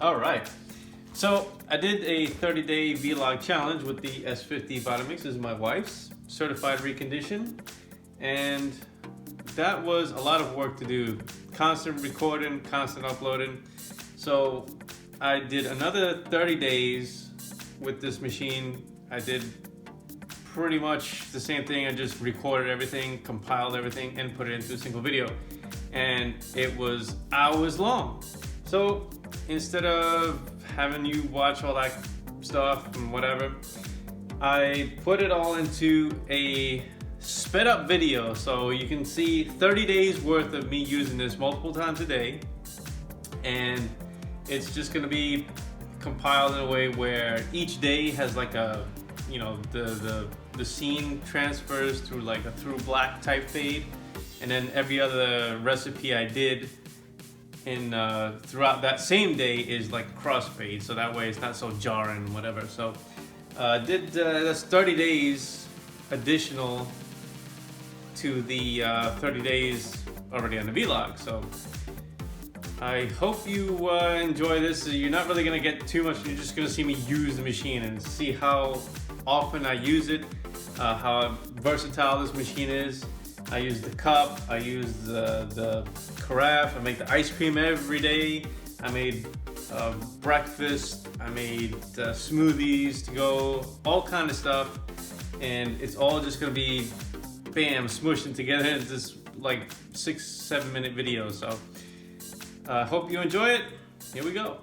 All right. So I did a 30-day vlog challenge with the S50 Vitamix. This is my wife's certified recondition, and that was a lot of work to do. Constant recording, constant uploading. So I did another 30 days with this machine. I did pretty much the same thing. I just recorded everything, compiled everything, and put it into a single video. And it was hours long. So instead of having you watch all that stuff and whatever, I put it all into a sped up video, so you can see 30 days worth of me using this multiple times a day, and it's just going to be compiled in a way where each day has like a, you know, the scene transfers through like a through black type fade, and then every other recipe I did in throughout that same day is like crossfade, so that way it's not so jarring and whatever. So that's 30 days additional to the 30 days already on the vlog. So I hope you enjoy this. You're not really gonna get too much. You're just gonna see me use the machine and see how often I use it, how versatile this machine is. I use the cup, I use the carafe, I make the ice cream every day. I made breakfast, I made smoothies to go, all kind of stuff. And it's all just gonna be, bam, smushed together in this like 6-7 minute video. So hope you enjoy it. Here we go.